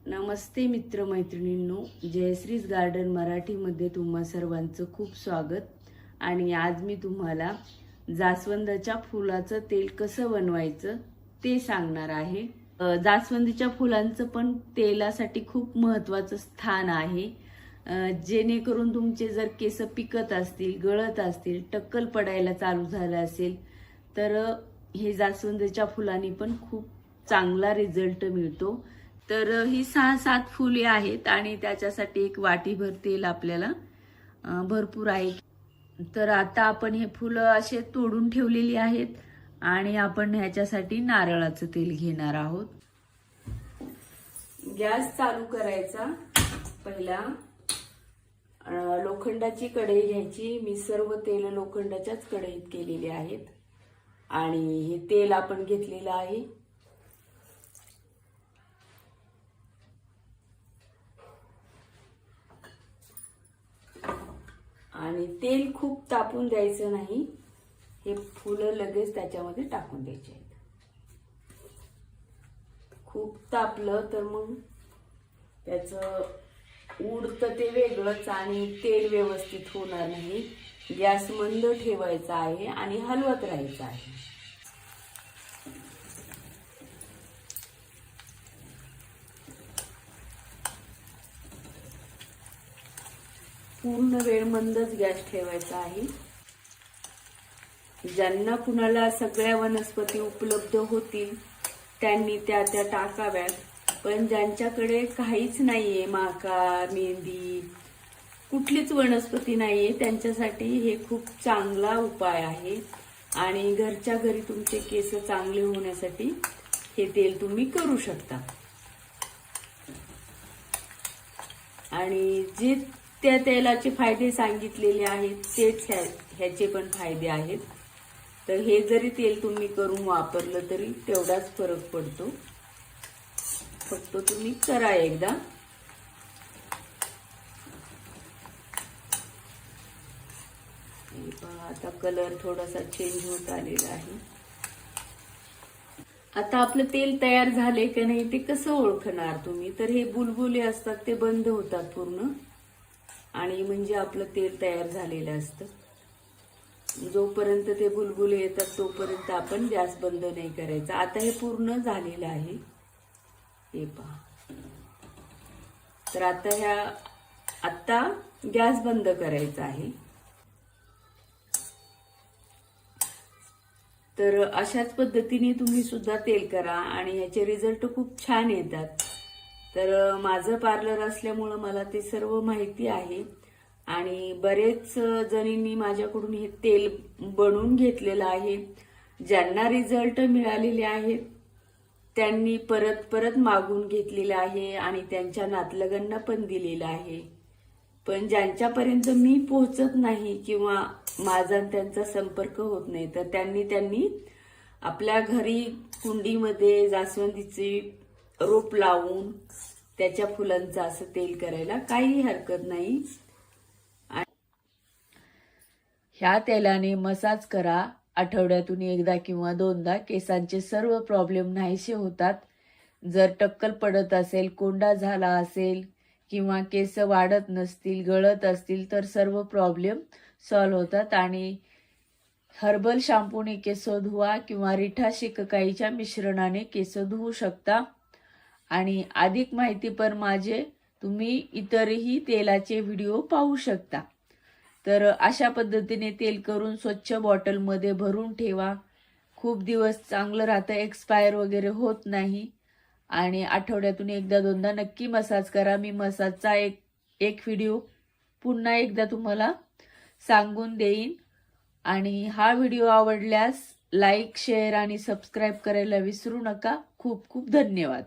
नमस्ते मित्रमैत्रिणींनो, जयश्रीज garden मराठीमध्ये तुम्हा सर्वांचं खूप स्वागत। आणि आज मी तुम्हाला जास्वंदाच्या फुलाचं तेल कसं बनवायचं ते सांगणार आहे। जास्वंदीच्या फुलांचं पण तेलासाठी खूप महत्त्वाचं स्थान आहे। जेणेकरून तुमचे जर केस पिकत असतील, गळत असतील, टक्कल पडायला चालू झालं असेल तर हे जास्वंदीच्या फुलांनी पण खूप चांगला रिझल्ट मिळतो। तर ही 6-7 फुले आहेत आणि त्याच्यासाठी एक वाटीभर तेल आपल्याला भरपूर आहे। तर आता आपण हे फुलं असे तोडून ठेवलेली आहेत आणि आपण ह्याच्यासाठी नारळाचं तेल घेणार आहोत। गॅस चालू करायचा। पहिला लोखंडाची कढई घ्यायची। मी सर्व तेल लोखंडाच्याच कढईत केलेली आहेत आणि हे तेल आपण घेतलेलं आहे। आणि तेल खूप तापून द्यायचं नाही, हे फुलं लगेच त्याच्यामध्ये टाकून द्यायचे आहेत। खूप तापलं तर मग त्याचं उडतं ते वेगळंच आणि तेल व्यवस्थित होणार नाही। गॅस मंद ठेवायचा आहे आणि हलवत राहायचं आहे। पूर्ण वेळ मंदच गॅस ठेवायचा आहे। ज्यांना कुणाला सगळ्या वनस्पती उपलब्ध होतील त्यांनी त्या टाकाव्यात, पण ज्यांच्याकडे काहीच नाहीये, माका, मेहंदी, कुठलीच वनस्पती नाहीये, त्यांच्यासाठी हे खूप चांगला उपाय आहे। आणि घरच्या घरी तुमचे केस चांगले होण्यासाठी हे तेल तुम्ही करू शकता। आणि जे त्या तेलाचे फायदे सांगितलेले आहेत तेच ह्याचे पण फायदे आहेत। तर हे जरी तेल तुम्ही करून वापरलं तरी तेवढाच फरक पडतो। फक्त तुम्ही करा एकदा। आता कलर थोडासा चेंज होत आलेला आहे। आता आपलं तेल तयार झाले की नाही ते कसं ओळखणार तुम्ही? तर हे बुलबुले असतात ते बंद होतात पूर्ण आणि म्हणजे आपलं तेल तयार झालेलं असतं। जोपर्यंत ते बुलबुले येतात तोपर्यंत आपण गॅस बंद नाही करायचा। आता हे पूर्ण झालेलं आहे, हे पहा। तर आता गॅस बंद करायचा आहे। तर अशाच पद्धतीने तुम्ही सुद्धा तेल करा आणि ह्याचे रिझल्ट खूप छान येतात। तर माझं पार्लर असल्यामुळे मला ते सर्व माहिती आहे आणि बरेच जणींनी माझ्याकडून हे तेल बनवून घेतलेलं आहे। ज्यांना रिझल्ट मिळालेले आहेत त्यांनी परत मागून घेतलेलं आहे आणि त्यांच्या नातलगांना पण दिलेलं आहे। पण ज्यांच्यापर्यंत मी पोहोचत नाही किंवा माझा त्यांचा संपर्क होत नाही तर त्यांनी आपल्या घरी कुंडीमध्ये जास्वंदीचे रोप लावून त्याच्या फुलांचं असं तेल करायला काही हरकत नाही। ह्या तेलाने मसाज करा आठवड्यातून एकदा किंवा दोनदा। केसांचे सर्व प्रॉब्लेम नाहीसे होतात। जर टक्कल पडत असेल, कोंडा झाला असेल किंवा केस वाढत नसतील, गळत असतील तर सर्व प्रॉब्लेम सॉल्व्ह होतात। आणि हर्बल शॅम्पूने केस धुवा किंवा रिठा शिककाईच्या मिश्रणाने केस धुवू शकता। आणि अधिक माहिती पर माझे तुम्ही इतरही तेलाचे व्हिडिओ पाहू शकता। तर अशा पद्धतीने तेल करून स्वच्छ बॉटलमध्ये भरून ठेवा। खूप दिवस चांगलं राहतं, एक्सपायर वगैरे होत नाही। आणि आठवड्यातून एकदा दोनदा नक्की मसाज करा। मी मसाजचा एक व्हिडिओ पुन्हा एकदा तुम्हाला सांगून देईन। आणि हा व्हिडिओ आवडल्यास लाईक, शेअर आणि सबस्क्राईब करायला विसरू नका। खूप खूप धन्यवाद।